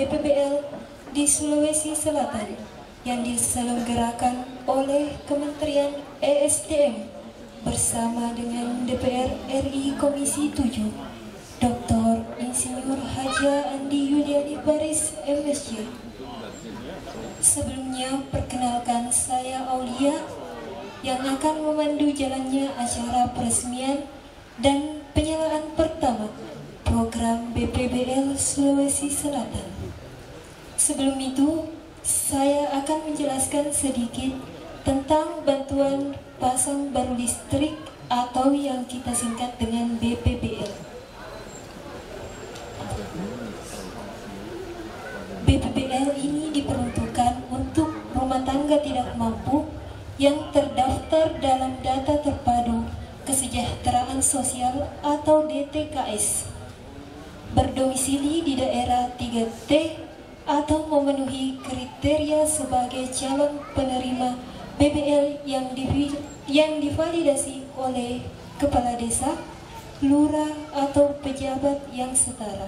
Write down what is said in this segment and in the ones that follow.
BPBL di Sulawesi Selatan yang diselenggarakan oleh Kementerian ESDM bersama dengan DPR RI Komisi 7, Dr. Insinyur Haja Andi Yuliani Baris MSc. Sebelumnya perkenalkan, saya Aulia yang akan memandu jalannya acara peresmian dan penyalaan pertama program BPBL Sulawesi Selatan. Sebelum itu, saya akan menjelaskan sedikit tentang bantuan pasang baru listrik atau yang kita singkat dengan BPBL. BPBL ini diperuntukkan untuk rumah tangga tidak mampu yang terdaftar dalam Data Terpadu Kesejahteraan Sosial atau DTKS, berdomisili di daerah 3T atau memenuhi kriteria sebagai calon penerima BPBL yang divalidasi oleh kepala desa, lurah atau pejabat yang setara.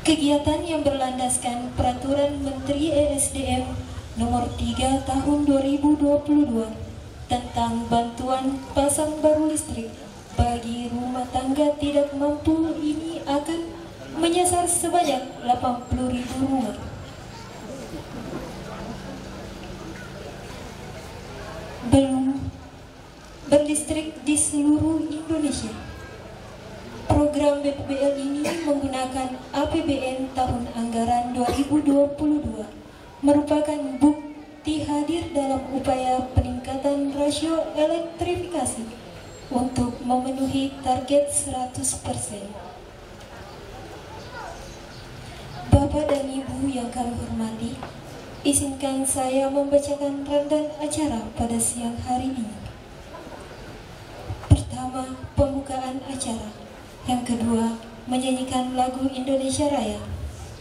Kegiatan yang berlandaskan Peraturan Menteri ESDM Nomor 3 Tahun 2022 tentang bantuan pasang baru listrik bagi rumah tangga tidak mampu ini akan menyasar sebanyak 80.000 rumah. Belum berlistrik di seluruh Indonesia. Program BPBL ini menggunakan APBN tahun anggaran 2022 merupakan bukti hadir dalam upaya peningkatan rasio elektrifikasi untuk memenuhi target 100%. Bapak dan Ibu yang kami hormati, izinkan saya membacakan rundown acara pada siang hari ini. Pertama, pembukaan acara. Yang kedua, menyanyikan lagu Indonesia Raya.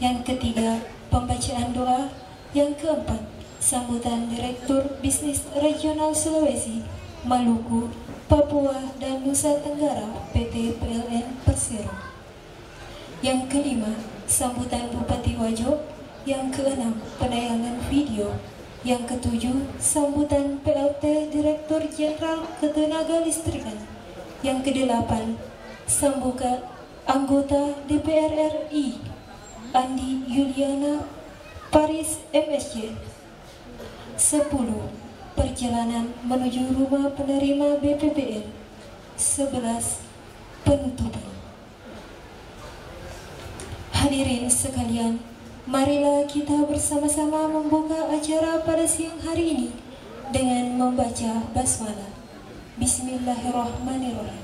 Yang ketiga, pembacaan doa. Yang keempat, sambutan Direktur Bisnis Regional Sulawesi, Maluku, Papua, dan Nusa Tenggara PT PLN Persero. Yang kelima, sambutan Bupati Wajo. Yang keenam, penayangan video. Yang ketujuh, sambutan PLT Direktur Jenderal Ketenagalistrikan. Yang kedelapan, sambutan anggota DPR RI Andi Yuliana Baris MSc. 10. Perjalanan menuju rumah penerima BPBL. 11. Penutupan. Hadirin sekalian, marilah kita bersama-sama membuka acara pada siang hari ini dengan membaca basmalah. Bismillahirrahmanirrahim.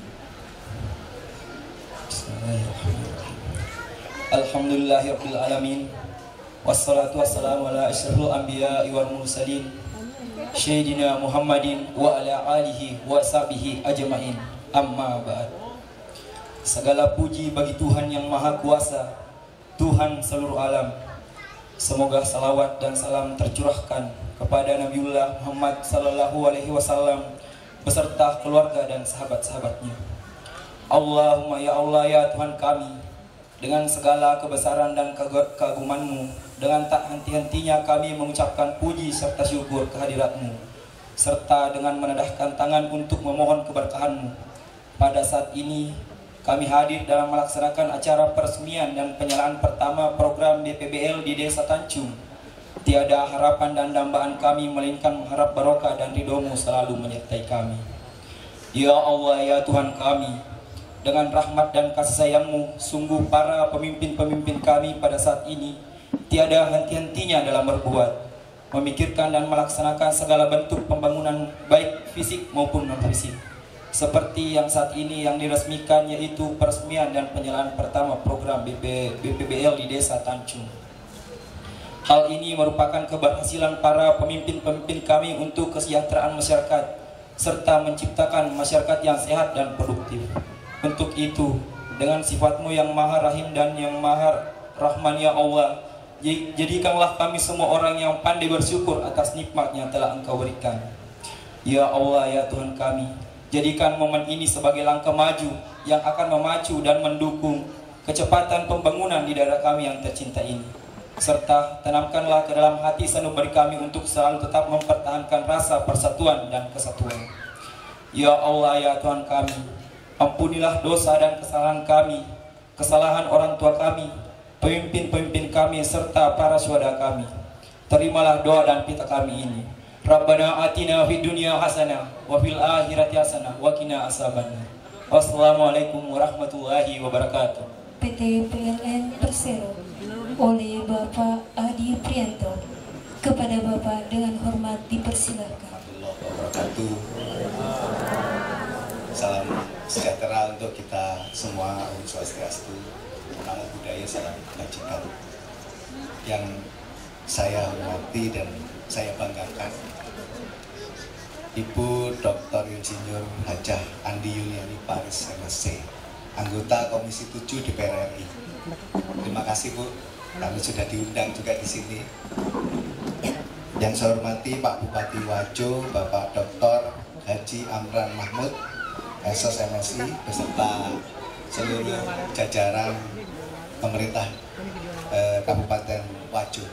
Alhamdulillahirabbil alamin. Wassalatu wassalamu ala asyrafil anbiya'i wal mursalin Sayyidina Muhammadin wa ala alihi wa sahbihi ajma'in. Amma ba'd. Segala puji bagi Tuhan yang Maha Kuasa, Tuhan seluruh alam. Semoga salawat dan salam tercurahkan kepada Nabiullah Muhammad sallallahu alaihi wasallam beserta keluarga dan sahabat-sahabatnya. Allahumma ya Allah ya Tuhan kami, dengan segala kebesaran dan keagungan-Mu, dengan tak henti-hentinya kami mengucapkan puji serta syukur kehadirat-Mu, serta dengan menedahkan tangan untuk memohon keberkahan-Mu. Pada saat ini kami hadir dalam melaksanakan acara peresmian dan penyalaan pertama program BPBL di Desa Tancung. Tiada harapan dan dambaan kami melainkan mengharap barokah dan ridho-Mu selalu menyertai kami. Ya Allah ya Tuhan kami, dengan rahmat dan kasih sayang-Mu, sungguh para pemimpin-pemimpin kami pada saat ini tiada henti-hentinya dalam berbuat, memikirkan dan melaksanakan segala bentuk pembangunan baik fisik maupun non-fisik. Seperti yang saat ini yang diresmikan, yaitu peresmian dan penyalaan pertama program BPBL di Desa Tancung. Hal ini merupakan keberhasilan para pemimpin-pemimpin kami untuk kesejahteraan masyarakat, serta menciptakan masyarakat yang sehat dan produktif. Untuk itu, dengan sifat-Mu yang Maha Rahim dan yang Maha Rahman ya Allah, jadikanlah kami semua orang yang pandai bersyukur atas nikmat yang telah Engkau berikan. Ya Allah ya Tuhan kami, jadikan momen ini sebagai langkah maju yang akan memacu dan mendukung kecepatan pembangunan di daerah kami yang tercinta ini. Serta tanamkanlah ke dalam hati sanubari kami untuk selalu tetap mempertahankan rasa persatuan dan kesatuan. Ya Allah, ya Tuhan kami, ampunilah dosa dan kesalahan kami, kesalahan orang tua kami, pemimpin-pemimpin kami, serta para syuhada kami. Terimalah doa dan pita kami ini. Rabbana atina fid dunya hasanah wa fil akhirati hasanah wa qina azabannar. Wassalamualaikum warahmatullahi wabarakatuh. PT PLN Persero oleh Bapak Adi Prianto. Kepada Bapak dengan hormat dipersilakan. Wabarakatuh. Salam sejahtera untuk kita semua, Om Swastiastu, Namo Buddhaya, salam kebajikan. Yang saya hormati dan saya banggakan, Ibu Dr. Insinyur Hajah Andi Yuliani Paris MSc, anggota Komisi 7 DPR RI. Terima kasih Bu, kami sudah diundang juga di sini. Yang saya hormati Pak Bupati Wajo, Bapak Dr. Haji Amran Mahmud, SOS MSI, beserta seluruh jajaran pemerintah Kabupaten Wajo.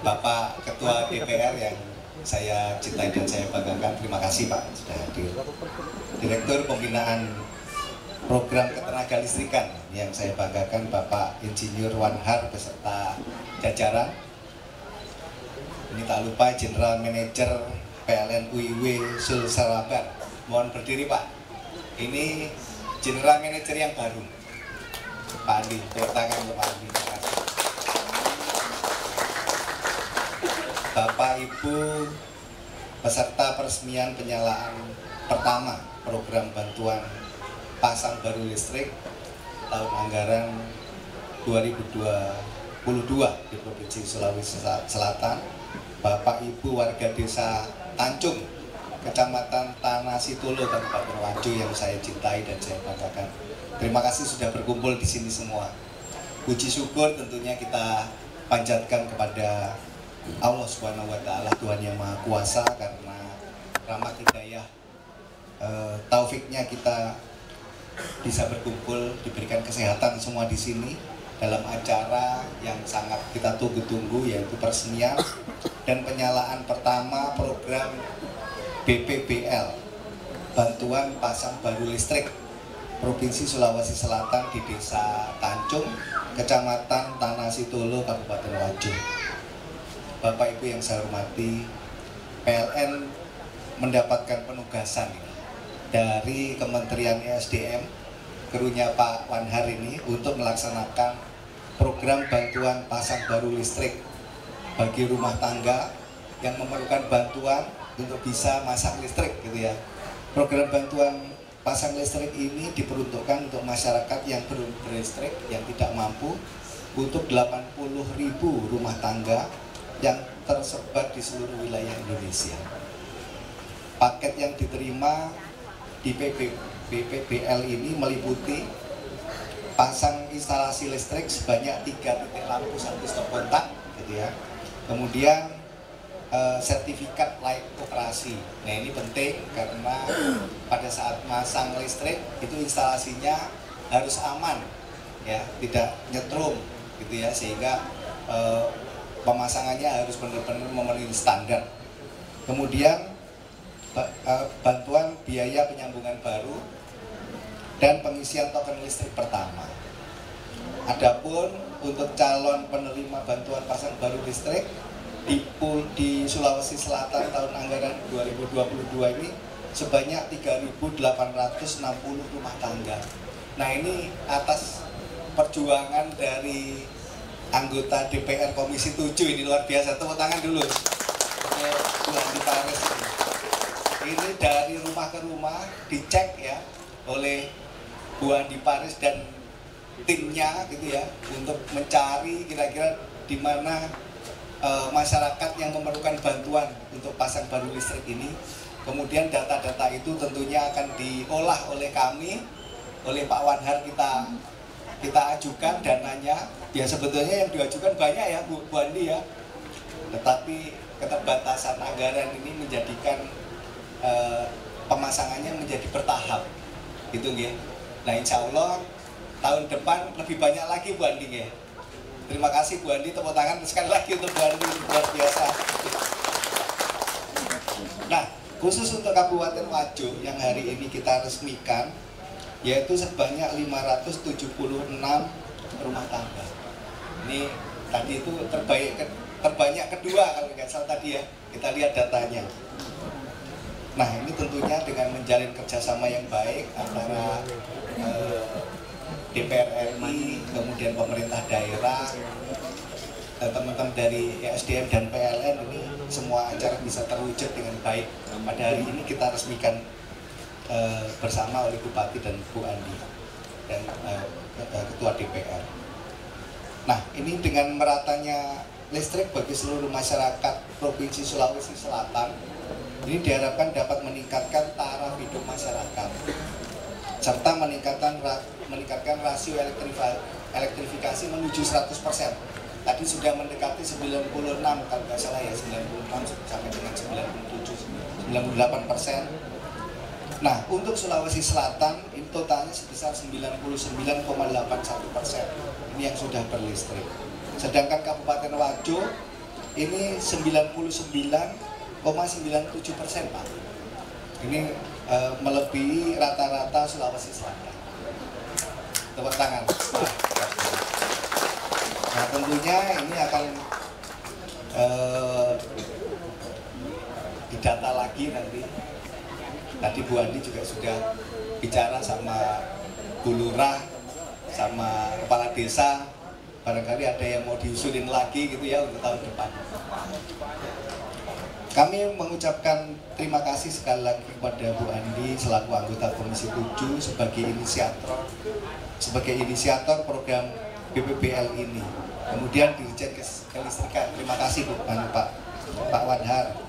Bapak Ketua DPR yang saya cintai dan saya banggakan, terima kasih Pak sudah hadir. Direktur Pembinaan Program Ketenagalistrikan yang saya banggakan, Bapak Insinyur Wanhar beserta jajaran. Ini tak lupa General Manager PLN UIW Sulselabar. Mohon berdiri Pak. Ini General Manager yang baru, Pak Andi. Tepuk tangan untuk Pak Andi. Terima kasih. Bapak Ibu peserta peresmian penyalaan pertama program bantuan pasang baru listrik tahun anggaran 2022 di Provinsi Sulawesi Selatan, Bapak Ibu warga desa Tancung, Kecamatan Tanah Situlo, Kabupaten Wajo yang saya cintai dan saya banggakan. Terima kasih sudah berkumpul di sini semua. Puji syukur tentunya kita panjatkan kepada Allah Subhanahu wa Ta'ala, Tuhan yang Maha Kuasa, karena rahmat hidayah taufiknya kita bisa berkumpul, diberikan kesehatan semua di sini dalam acara yang sangat kita tunggu-tunggu, yaitu peresmian dan penyalaan pertama program BPBL, bantuan pasang baru listrik Provinsi Sulawesi Selatan di Desa Tancung, Kecamatan Tanah Situlo, Kabupaten Wajo. Bapak Ibu yang saya hormati, PLN mendapatkan penugasan dari Kementerian ESDM, krunya Pak Wanhar ini, untuk melaksanakan program bantuan pasang baru listrik bagi rumah tangga yang memerlukan bantuan untuk bisa masang listrik gitu ya. Program bantuan pasang listrik ini diperuntukkan untuk masyarakat yang belum berlistrik, yang tidak mampu, untuk 80.000 rumah tangga yang tersebar di seluruh wilayah Indonesia. Paket yang diterima di BPBL ini meliputi pasang instalasi listrik sebanyak 3 titik lampu 1 stop kontak gitu ya. Kemudian sertifikat layak operasi. Nah, ini penting karena pada saat masang listrik itu instalasinya harus aman ya, tidak nyetrum gitu ya, sehingga pemasangannya harus benar-benar memenuhi standar. Kemudian bantuan biaya penyambungan baru dan pengisian token listrik pertama. Adapun untuk calon penerima bantuan pasang baru listrik di Sulawesi Selatan tahun anggaran 2022 ini sebanyak 3.860 rumah tangga. Nah, ini atas perjuangan dari anggota DPR Komisi 7 ini, luar biasa. Tepuk tangan dulu Bu Andi Paris ini dari rumah ke rumah dicek ya oleh Bu Andi Paris dan timnya gitu ya, untuk mencari kira-kira di mana masyarakat yang memerlukan bantuan untuk pasang baru listrik ini. Kemudian data-data itu tentunya akan diolah oleh kami, oleh Pak Wanhar, kita ajukan dananya. Ya sebetulnya yang diajukan banyak ya Bu Andi ya, tetapi keterbatasan anggaran ini menjadikan pemasangannya menjadi bertahap gitu ya. Nah, insya Allah tahun depan lebih banyak lagi Bu Andi ya. Terima kasih Bu Andi, tepuk tangan sekali lagi untuk Bu Andi, luar biasa. Nah, khusus untuk Kabupaten Wajo yang hari ini kita resmikan, yaitu sebanyak 576 rumah tangga. Ini tadi itu terbanyak kedua kalau nggak salah tadi ya, kita lihat datanya. Nah, ini tentunya dengan menjalin kerjasama yang baik antara DPR RI, kemudian pemerintah daerah, teman-teman dari SDM dan PLN, ini semua acara bisa terwujud dengan baik. Pada hari ini kita resmikan bersama oleh Bupati dan Bu Andi dan Ketua DPR. Nah, ini dengan meratanya listrik bagi seluruh masyarakat Provinsi Sulawesi Selatan, ini diharapkan dapat meningkatkan taraf hidup masyarakat serta meningkatkan rasio elektrifikasi menuju 100%. Tadi sudah mendekati 96 kalau nggak salah ya, 96 sampai dengan 98%. Nah, untuk Sulawesi Selatan ini totalnya sebesar 99,81%. Ini yang sudah berlistrik. Sedangkan Kabupaten Wajo ini 99,97%, Pak. Ini melebihi rata-rata Sulawesi Selatan. Tepuk tangan. Nah, tentunya ini akan didata lagi nanti. Tadi Bu Andi juga sudah bicara sama Bu Lurah, sama Kepala Desa. Barangkali ada yang mau diusulin lagi gitu ya untuk tahun depan. Kami mengucapkan terima kasih sekali lagi kepada Bu Andi selaku anggota Komisi 7 sebagai inisiator program BPBL ini. Kemudian Dirjen Kelistrikan, terima kasih Pak Wadhar.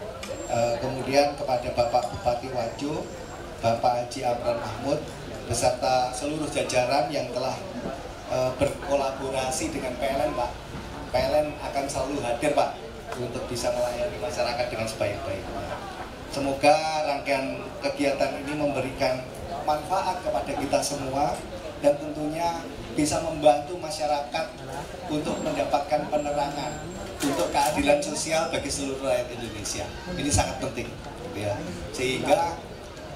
Kemudian kepada Bapak Bupati Wajo, Bapak Haji Amran Mahmud, beserta seluruh jajaran yang telah berkolaborasi dengan PLN, Pak. PLN akan selalu hadir, Pak, untuk bisa melayani masyarakat dengan sebaik-baiknya. Semoga rangkaian kegiatan ini memberikan manfaat kepada kita semua dan tentunya bisa membantu masyarakat untuk mendapatkan penerangan, untuk keadilan sosial bagi seluruh rakyat Indonesia. Ini sangat penting, gitu ya. Sehingga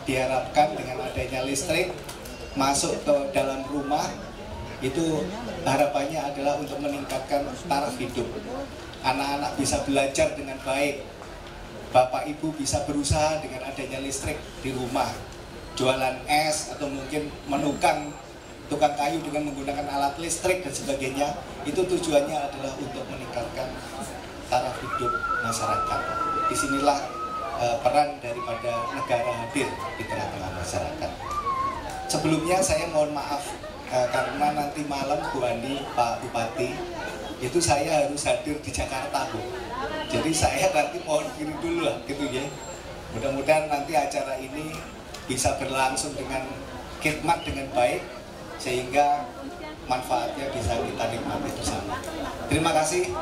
diharapkan dengan adanya listrik masuk ke dalam rumah, itu harapannya adalah untuk meningkatkan taraf hidup. Anak-anak bisa belajar dengan baik, bapak ibu bisa berusaha dengan adanya listrik di rumah, jualan es atau mungkin menukang tukang kayu dengan menggunakan alat listrik dan sebagainya. Itu tujuannya adalah untuk meningkatkan taraf hidup masyarakat. Disinilah peran daripada negara hadir di tengah-tengah masyarakat. Sebelumnya saya mohon maaf karena nanti malam Bu Andi, Pak Bupati, itu saya harus hadir di Jakarta, Bu. Jadi saya nanti mohon diri dulu lah, gitu ya. Mudah-mudahan nanti acara ini bisa berlangsung dengan khidmat dengan baik, sehingga manfaatnya bisa kita nikmati bersama. Terima kasih.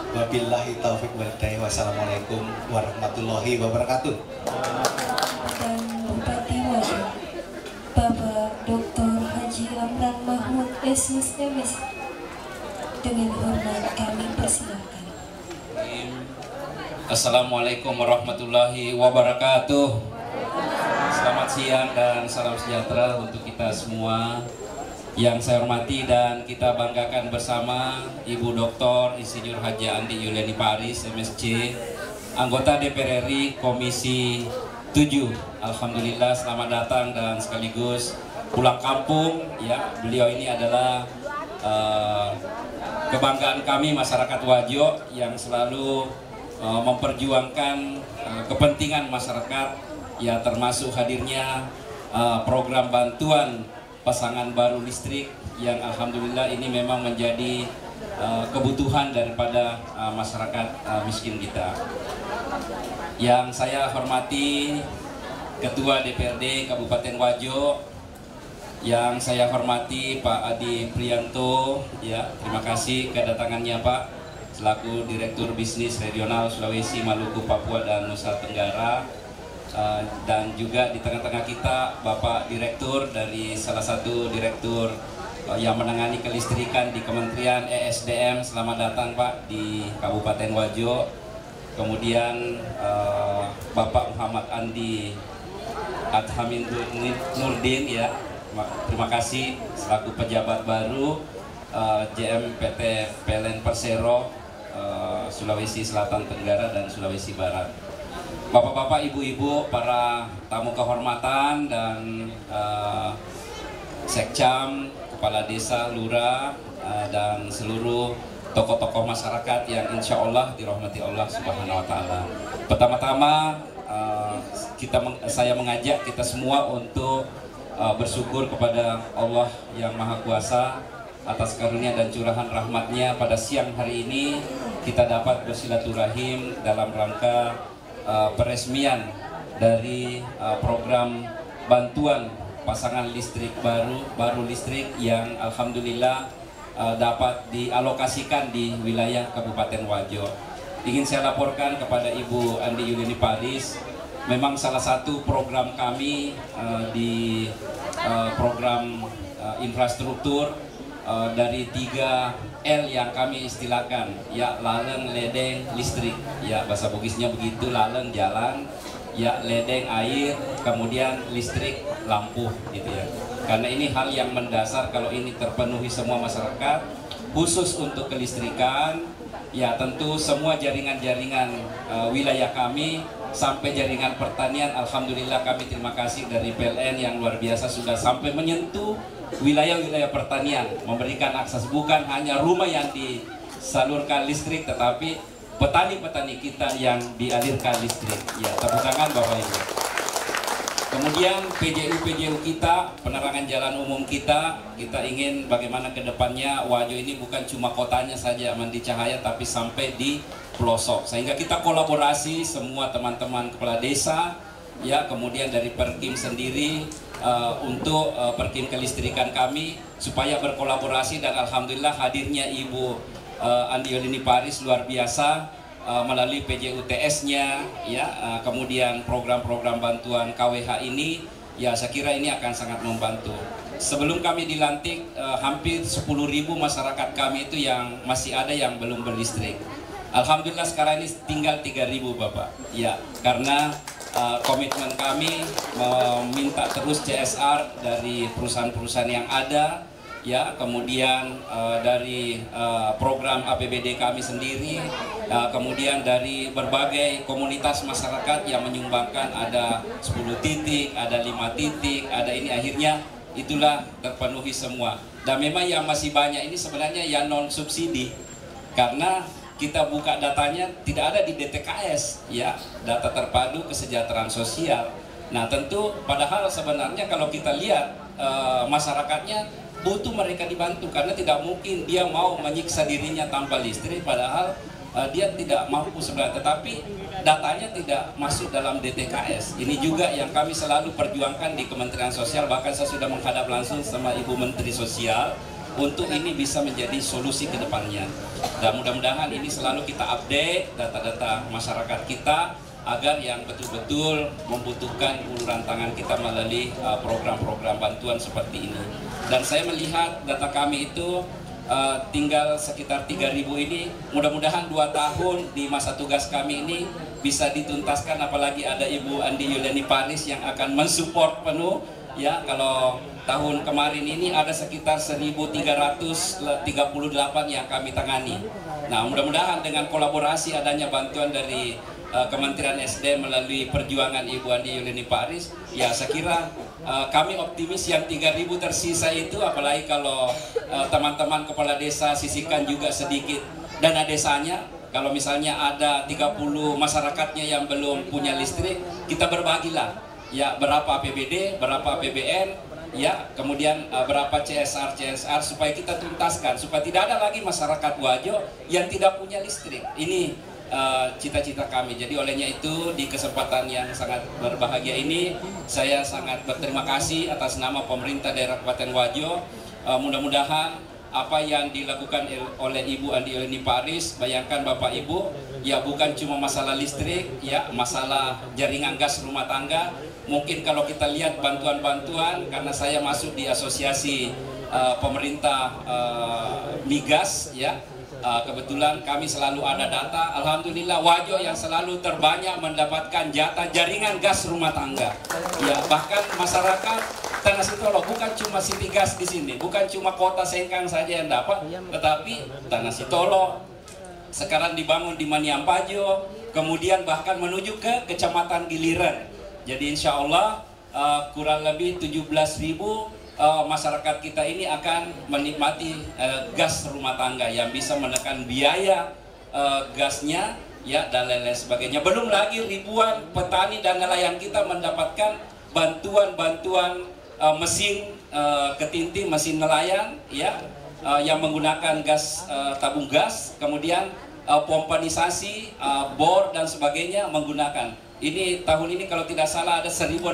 Wabillahi taufiq wal hidayah. Wassalamualaikum warahmatullahi wabarakatuh. Dan Bupati Wajo, Bapak Dr. Haji Amran Mahmud SMS, dengan hormat kami persilakan. Assalamualaikum warahmatullahi wabarakatuh. Selamat siang dan salam sejahtera untuk kita semua. Yang saya hormati dan kita banggakan bersama Ibu Dr. Insinyur Haji Andi Yuliani Paris, MSc, anggota DPR RI Komisi 7. Alhamdulillah, selamat datang dan sekaligus pulang kampung. Ya, beliau ini adalah kebanggaan kami masyarakat Wajo yang selalu memperjuangkan kepentingan masyarakat, ya termasuk hadirnya program bantuan pasangan baru listrik yang alhamdulillah ini memang menjadi kebutuhan daripada masyarakat miskin kita. Yang saya hormati Ketua DPRD Kabupaten Wajo, yang saya hormati Pak Adi Prianto, ya terima kasih kedatangannya Pak, selaku Direktur Bisnis Regional Sulawesi, Maluku, Papua dan Nusa Tenggara. dan juga di tengah-tengah kita Bapak Direktur dari salah satu direktur yang menangani kelistrikan di Kementerian ESDM. Selamat datang Pak di Kabupaten Wajo. Kemudian Bapak Muhammad Andi Adhamin Nurdin, ya, terima kasih selaku pejabat baru JM PT PLN Persero Sulawesi Selatan, Tenggara, dan Sulawesi Barat. Bapak-bapak, ibu-ibu, para tamu kehormatan dan sekcam, kepala desa, lurah, dan seluruh tokoh-tokoh masyarakat yang insya Allah dirahmati Allah Subhanahu wa Ta'ala. Pertama-tama saya mengajak kita semua untuk bersyukur kepada Allah yang Maha Kuasa atas karunia dan curahan rahmatnya. Pada siang hari ini kita dapat bersilaturahim dalam rangka peresmian dari program bantuan pasangan listrik baru listrik yang alhamdulillah dapat dialokasikan di wilayah Kabupaten Wajo. Ingin saya laporkan kepada Ibu Andi Yulini Paris, memang salah satu program kami di program infrastruktur dari 3L yang kami istilahkan, ya, laleng, ledeng, listrik, ya, bahasa Bugisnya begitu. Laleng jalan, ya, ledeng air, kemudian listrik lampu, gitu ya. Karena ini hal yang mendasar, kalau ini terpenuhi semua masyarakat, khusus untuk kelistrikan, ya tentu semua jaringan-jaringan wilayah kami sampai jaringan pertanian. Alhamdulillah kami terima kasih dari PLN yang luar biasa sudah sampai menyentuh wilayah-wilayah pertanian, memberikan akses bukan hanya rumah yang disalurkan listrik, tetapi petani-petani kita yang dialirkan listrik. Ya, tepuk tangan Bapak Ibu. Kemudian PJU kita, penerangan jalan umum kita ingin bagaimana ke depannya Wajo ini bukan cuma kotanya saja mandi cahaya, tapi sampai di pelosok. Sehingga kita kolaborasi semua teman-teman kepala desa, ya, kemudian dari Perkim sendiri untuk Perkim kelistrikan kami supaya berkolaborasi, dan alhamdulillah hadirnya Ibu Andi Yulini Paris luar biasa. Melalui PJUTS-nya, ya, kemudian program-program bantuan KWH ini, ya, saya kira ini akan sangat membantu. Sebelum kami dilantik, hampir 10.000 masyarakat kami itu yang masih ada yang belum berlistrik. Alhamdulillah sekarang ini tinggal 3.000 Bapak, ya, karena komitmen kami meminta terus CSR dari perusahaan-perusahaan yang ada, ya, kemudian dari program APBD kami sendiri, kemudian dari berbagai komunitas masyarakat yang menyumbangkan, ada 10 titik, ada 5 titik, ada ini, akhirnya itulah terpenuhi semua. Dan memang yang masih banyak ini sebenarnya yang non subsidi, karena kita buka datanya tidak ada di DTKS, ya, data terpadu kesejahteraan sosial. Nah tentu padahal sebenarnya kalau kita lihat masyarakatnya butuh mereka dibantu, karena tidak mungkin dia mau menyiksa dirinya tanpa listrik padahal dia tidak mampu sebenarnya, tetapi datanya tidak masuk dalam DTKS. Ini juga yang kami selalu perjuangkan di Kementerian Sosial, bahkan saya sudah menghadap langsung sama Ibu Menteri Sosial untuk ini bisa menjadi solusi ke depannya. Dan mudah-mudahan ini selalu kita update data-data masyarakat kita agar yang betul-betul membutuhkan uluran tangan kita melalui program-program bantuan seperti ini. Dan saya melihat data kami itu tinggal sekitar 3.000 ini, mudah-mudahan 2 tahun di masa tugas kami ini bisa dituntaskan, apalagi ada Ibu Andi Yulini Paris yang akan mensupport penuh, ya. Kalau tahun kemarin ini ada sekitar 1.338 yang kami tangani. Nah, mudah-mudahan dengan kolaborasi adanya bantuan dari Kementerian SDM melalui perjuangan Ibu Andi Yulini Paris, ya saya kira kami optimis yang 3.000 tersisa itu, apalagi kalau teman-teman kepala desa sisihkan juga sedikit dana desanya. Kalau misalnya ada 30 masyarakatnya yang belum punya listrik, kita berbagilah, ya, berapa APBD, berapa APBN, ya, kemudian berapa CSR supaya kita tuntaskan, supaya tidak ada lagi masyarakat Wajo yang tidak punya listrik. Ini cita-cita kami. Jadi olehnya itu di kesempatan yang sangat berbahagia ini saya sangat berterima kasih atas nama pemerintah daerah Kabupaten Wajo. Mudah-mudahan apa yang dilakukan oleh Ibu Andi Yuleni Paris. Bayangkan Bapak Ibu, ya bukan cuma masalah listrik, ya masalah jaringan gas rumah tangga. Mungkin kalau kita lihat bantuan-bantuan, karena saya masuk di asosiasi pemerintah migas, ya kebetulan kami selalu ada data. Alhamdulillah Wajo yang selalu terbanyak mendapatkan jatah jaringan gas rumah tangga. Ya bahkan masyarakat Tanah Sitolo bukan cuma City Gas di sini, bukan cuma kota Sengkang saja yang dapat, tetapi Tanah Sitolo sekarang dibangun di Maniampajo, kemudian bahkan menuju ke Kecamatan Giliran. Jadi insya Allah kurang lebih 17.000 masyarakat kita ini akan menikmati gas rumah tangga yang bisa menekan biaya gasnya, ya dan lain-lain sebagainya. Belum lagi ribuan petani dan nelayan kita mendapatkan bantuan-bantuan mesin ketinting, mesin nelayan, ya yang menggunakan gas tabung gas, kemudian pompanisasi, bor dan sebagainya menggunakan. Ini tahun ini kalau tidak salah ada 1.600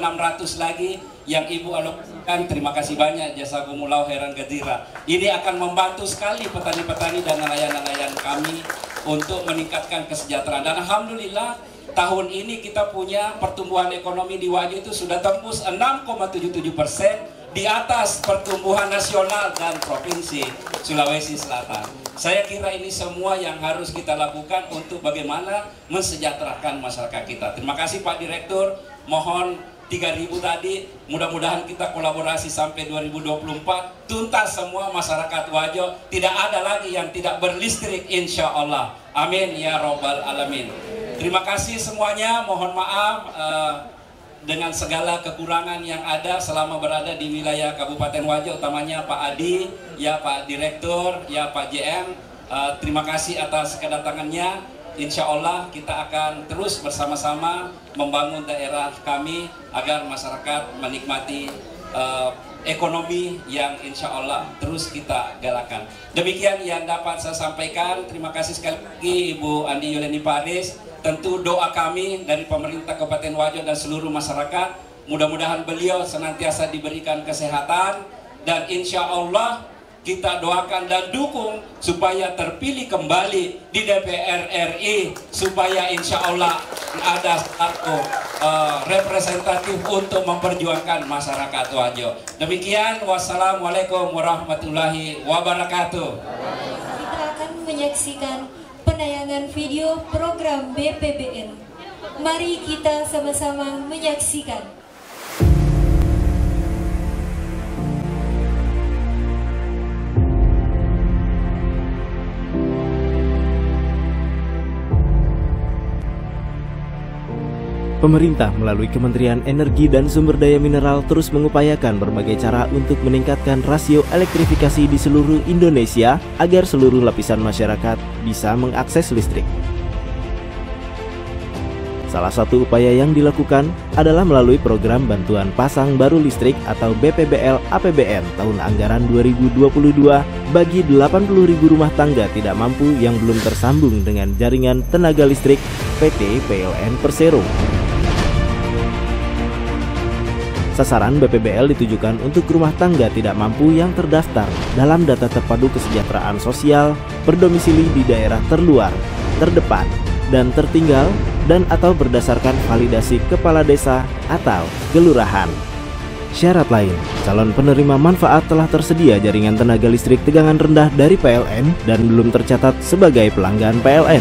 lagi yang Ibu alokasikan. Terima kasih banyak, jazakumullah khairan katsira. Ini akan membantu sekali petani-petani dan nelayan-nelayan kami untuk meningkatkan kesejahteraan. Dan alhamdulillah tahun ini kita punya pertumbuhan ekonomi di Wajo itu sudah tembus 6,77%, di atas pertumbuhan nasional dan provinsi Sulawesi Selatan. Saya kira ini semua yang harus kita lakukan untuk bagaimana mensejahterakan masyarakat kita. Terima kasih Pak Direktur, mohon 3.000 tadi, mudah-mudahan kita kolaborasi sampai 2024, tuntas semua masyarakat Wajo, tidak ada lagi yang tidak berlistrik insya Allah. Amin ya robbal alamin. Terima kasih semuanya, mohon maaf dengan segala kekurangan yang ada selama berada di wilayah Kabupaten Wajo, utamanya Pak Adi, ya Pak Direktur, ya Pak JM. Terima kasih atas kedatangannya. Insya Allah kita akan terus bersama-sama membangun daerah kami agar masyarakat menikmati ekonomi yang insya Allah terus kita galakan. Demikian yang dapat saya sampaikan. Terima kasih sekali lagi Ibu Andi Yuleni Paris. Tentu doa kami dari pemerintah Kabupaten Wajo dan seluruh masyarakat, mudah-mudahan beliau senantiasa diberikan kesehatan, dan insya Allah kita doakan dan dukung supaya terpilih kembali di DPR RI, supaya insya Allah ada satu representatif untuk memperjuangkan masyarakat Wajo. Demikian, wassalamualaikum warahmatullahi wabarakatuh. Kita akan menyaksikan penayangan video program BPBL. Mari kita sama-sama menyaksikan. Pemerintah melalui Kementerian Energi dan Sumber Daya Mineral terus mengupayakan berbagai cara untuk meningkatkan rasio elektrifikasi di seluruh Indonesia agar seluruh lapisan masyarakat bisa mengakses listrik. Salah satu upaya yang dilakukan adalah melalui program Bantuan Pasang Baru Listrik atau BPBL APBN tahun anggaran 2022 bagi 80.000 rumah tangga tidak mampu yang belum tersambung dengan jaringan tenaga listrik PT PLN Persero. Sasaran BPBL ditujukan untuk rumah tangga tidak mampu yang terdaftar dalam data terpadu kesejahteraan sosial, berdomisili di daerah terluar, terdepan, dan tertinggal, dan atau berdasarkan validasi kepala desa atau kelurahan. Syarat lain, calon penerima manfaat telah tersedia jaringan tenaga listrik tegangan rendah dari PLN dan belum tercatat sebagai pelanggan PLN.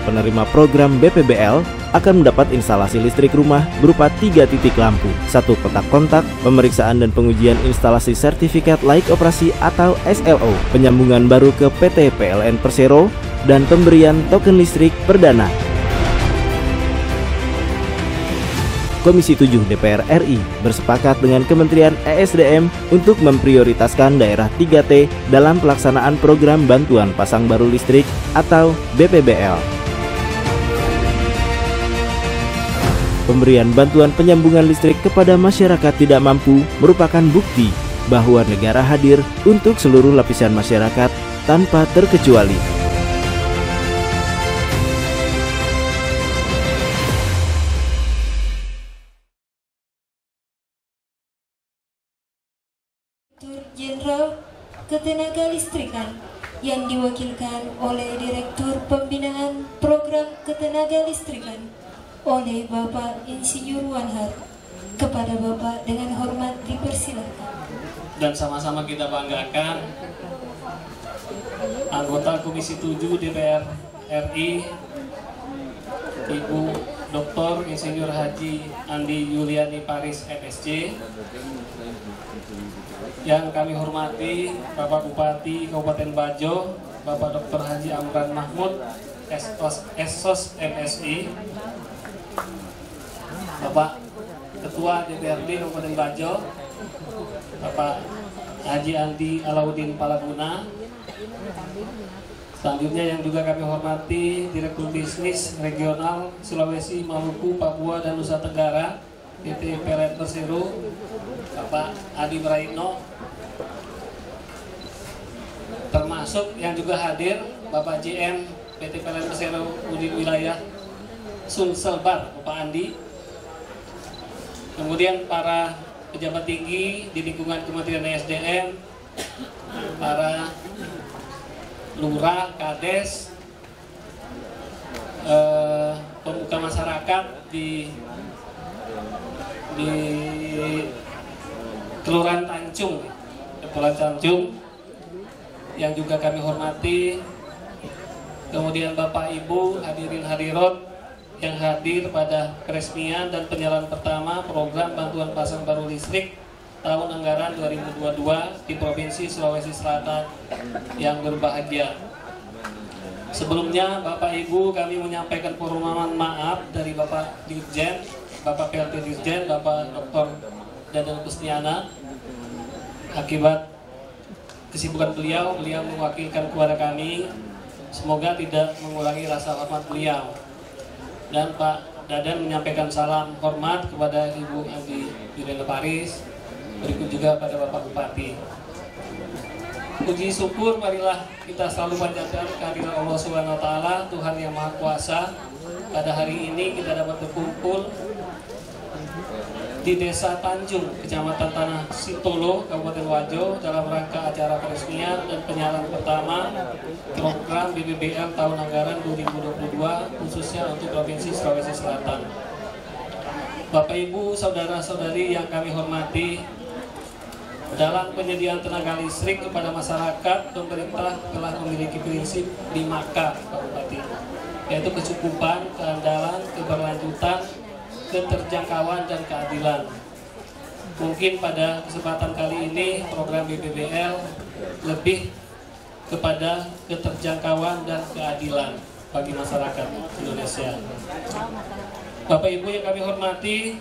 Penerima program BPBL akan mendapat instalasi listrik rumah berupa 3 titik lampu, 1 petak kontak, pemeriksaan dan pengujian instalasi sertifikat layak operasi atau SLO, penyambungan baru ke PT PLN Persero, dan pemberian token listrik perdana. Komisi 7 DPR RI bersepakat dengan Kementerian ESDM untuk memprioritaskan daerah 3T dalam pelaksanaan program Bantuan Pasang Baru Listrik atau BPBL. Pemberian bantuan penyambungan listrik kepada masyarakat tidak mampu merupakan bukti bahwa negara hadir untuk seluruh lapisan masyarakat tanpa terkecuali. Direktur Jenderal Ketenagalistrikan yang diwakilkan oleh Direktur Pembinaan Program Ketenagalistrikan oleh Bapak Insinyur Wanhar. Kepada Bapak dengan hormat dipersilakan. Dan sama-sama kita banggakan anggota Komisi 7 DPR RI Ibu Dr. Insinyur Haji Andi Yuliani Paris MSc, yang kami hormati Bapak Bupati Kabupaten Bajo, Bapak Dr. Haji Amran Mahmud Esos MSI, Bapak Ketua DPRD Kabupaten Bajo, Bapak Haji Andi Alauddin Palaguna. Selanjutnya yang juga kami hormati Direktur Bisnis Regional Sulawesi, Maluku, Papua, dan Nusa Tenggara PT PLN Persero, Bapak Adi Praitno. Termasuk yang juga hadir Bapak JM PT PLN Persero Udin Wilayah Sulselbar, Bapak Andi. Kemudian para pejabat tinggi di lingkungan Kementerian SDM, para lurah, kades, pemuka masyarakat di Kelurahan Tanjung, Kepulauan Tanjung, yang juga kami hormati. Kemudian Bapak Ibu hadirin hadirat yang hadir pada peresmian dan penyaluran pertama program bantuan pasang baru listrik tahun anggaran 2022 di Provinsi Sulawesi Selatan yang berbahagia. Sebelumnya Bapak Ibu, kami menyampaikan permohonan maaf dari Bapak Dirjen, Bapak PLT Dirjen, Bapak Dr. Dadan Kusniana, akibat kesibukan beliau mewakilkan kepada kami. Semoga tidak mengurangi rasa hormat beliau. Dan Pak Dadan menyampaikan salam hormat kepada Ibu Andi Yuliani Paris, berikut juga pada Bapak Bupati. Puji syukur marilah kita selalu panjatkan kehadiran Allah Subhanahu wa taala, Tuhan yang Maha Kuasa. Pada hari ini kita dapat berkumpul di Desa Tanjung, Kecamatan Tanah Sitolo, Kabupaten Wajo, dalam rangka acara peresmian dan penyaluran pertama program BPBL tahun anggaran 2022 khususnya untuk Provinsi Sulawesi Selatan. Bapak Ibu, saudara-saudari yang kami hormati, dalam penyediaan tenaga listrik kepada masyarakat, pemerintah telah memiliki prinsip 5K, Pak Bupati, yaitu kecukupan, keandalan, keberlanjutan, keterjangkauan, dan keadilan. Mungkin pada kesempatan kali ini program BPBL lebih kepada keterjangkauan dan keadilan bagi masyarakat Indonesia. Bapak Ibu yang kami hormati,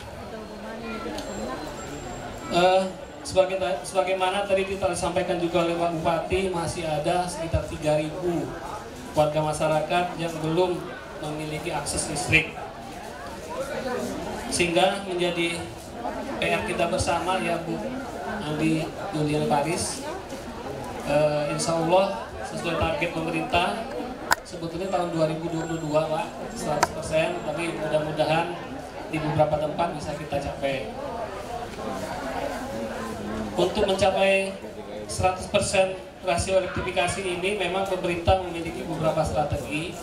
sebagaimana tadi kita sampaikan juga oleh Pak Bupati, masih ada sekitar 3.000 warga masyarakat yang belum memiliki akses listrik, sehingga menjadi PR kita bersama ya Bu Andi Yuliani Paris. Insya Allah sesuai target pemerintah sebetulnya tahun 2022 Pak 100%, tapi mudah-mudahan di beberapa tempat bisa kita capai. Untuk mencapai 100% rasio elektrifikasi ini memang pemerintah memiliki beberapa strategi,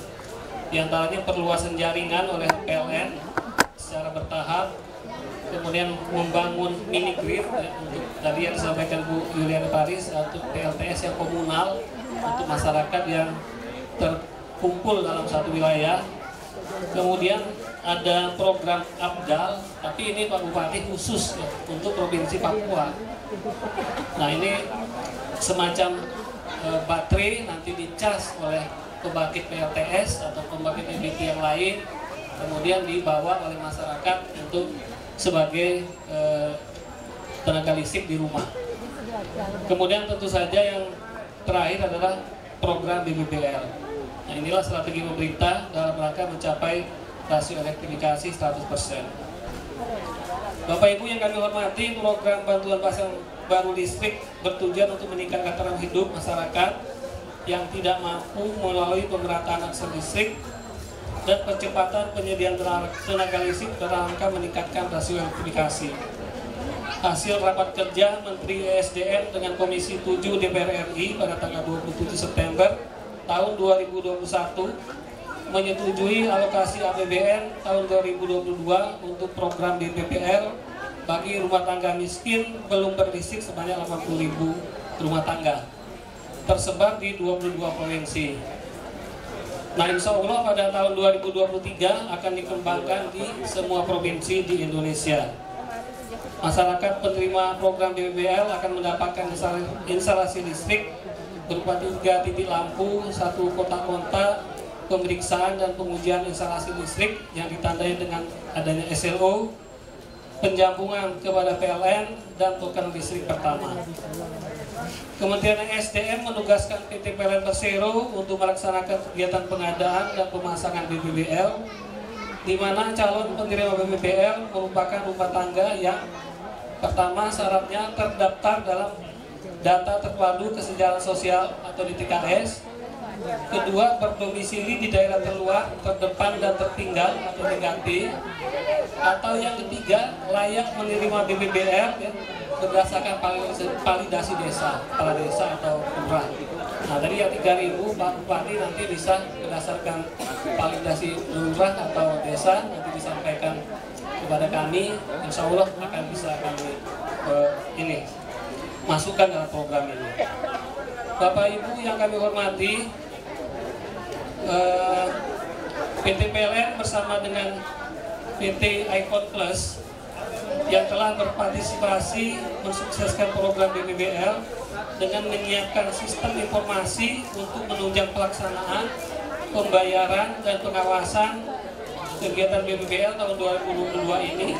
diantaranya perluasan jaringan oleh PLN secara bertahap, kemudian membangun mini grid ya, untuk tadi yang disampaikan Bu Yuliani Paris, untuk PLTS yang komunal untuk masyarakat yang terkumpul dalam satu wilayah. Kemudian ada program ABDAL, tapi ini Pak Bupati khusus ya, untuk Provinsi Papua. Nah ini semacam baterai nanti dicas oleh pembangkit PLTS atau pembangkit EBT yang lain, kemudian dibawa oleh masyarakat untuk sebagai tenaga listrik di rumah. Kemudian tentu saja yang terakhir adalah program BPBL. Nah inilah strategi pemerintah dalam rangka mencapai rasio elektrifikasi 100%. Bapak Ibu yang kami hormati, program bantuan pasang baru listrik bertujuan untuk meningkatkan taraf hidup masyarakat yang tidak mampu melalui pemerataan akses listrik dan percepatan penyediaan tenaga listrik dalam rangka meningkatkan rasio elektrifikasi. hasil rapat kerja Menteri ESDM dengan Komisi 7 DPR RI pada tanggal 27 September tahun 2021 menyetujui alokasi APBN tahun 2022 untuk program BPPL bagi rumah tangga miskin belum berlistrik sebanyak 80.000 rumah tangga tersebar di 22 provinsi. Nah, insya Allah pada tahun 2023 akan dikembangkan di semua provinsi di Indonesia. Masyarakat penerima program BPPL akan mendapatkan instalasi listrik berupa 3 titik lampu, 1 kotak-kontak, pemeriksaan dan pengujian instalasi listrik yang ditandai dengan adanya SLO, penjambungan kepada PLN, dan token listrik pertama. Kementerian SDM menugaskan PT PLN Persero untuk melaksanakan kegiatan pengadaan dan pemasangan BPPL, di mana calon penerima BPPL merupakan rumah tangga yang pertama syaratnya terdaftar dalam data terpadu kesejahteraan sosial atau DTKS, kedua berdomisili di daerah terluar, terdepan dan tertinggal atau negatif, atau yang ketiga layak menerima BPPL ya, berdasarkan validasi desa, kepala desa atau lurah. Nah, tadi yang 3.000 Pak Bupati nanti bisa berdasarkan validasi lurah atau desa nanti disampaikan kepada kami, insya Allah akan bisa kami masukkan dalam program ini. Bapak Ibu yang kami hormati, PT PLN bersama dengan PT Icon Plus yang telah berpartisipasi mensukseskan program BPPL dengan menyiapkan sistem informasi untuk menunjang pelaksanaan, pembayaran, dan pengawasan kegiatan BPPL tahun 2022 ini.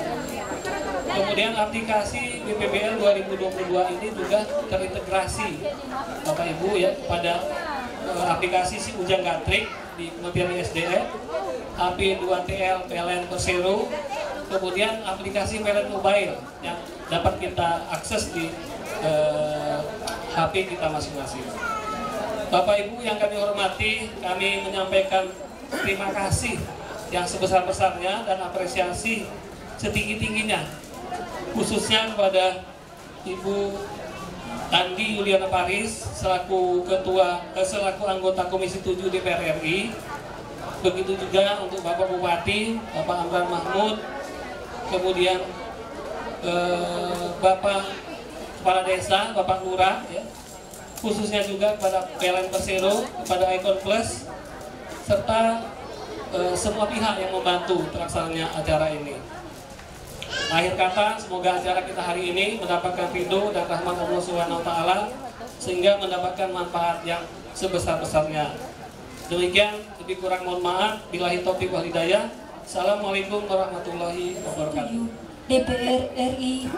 Kemudian aplikasi BPPL 2022 ini juga terintegrasi Bapak Ibu ya pada aplikasi Si Ujang Gatrik di Kementerian SDM, AP2TL PLN Persero, kemudian aplikasi PLN Mobile yang dapat kita akses di HP kita masing-masing. Bapak Ibu yang kami hormati, kami menyampaikan terima kasih yang sebesar-besarnya dan apresiasi setinggi-tingginya khususnya kepada Ibu Andi Yuliana Paris selaku anggota Komisi 7 DPR RI. Begitu juga untuk Bapak Bupati, Bapak Amran Mahmud, kemudian Bapak Kepala Desa, Bapak Lurah ya. Khususnya juga kepada PLN Persero, kepada Icon Plus, serta semua pihak yang membantu terlaksananya acara ini. Akhir kata, semoga acara kita hari ini mendapatkan ridho dan rahmat Allah Subhanahu wa Ta'ala sehingga mendapatkan manfaat yang sebesar-besarnya. Demikian, lebih kurang mohon maaf. Billahi taufiq wal hidayah. Assalamualaikum warahmatullahi wabarakatuh. DPR RI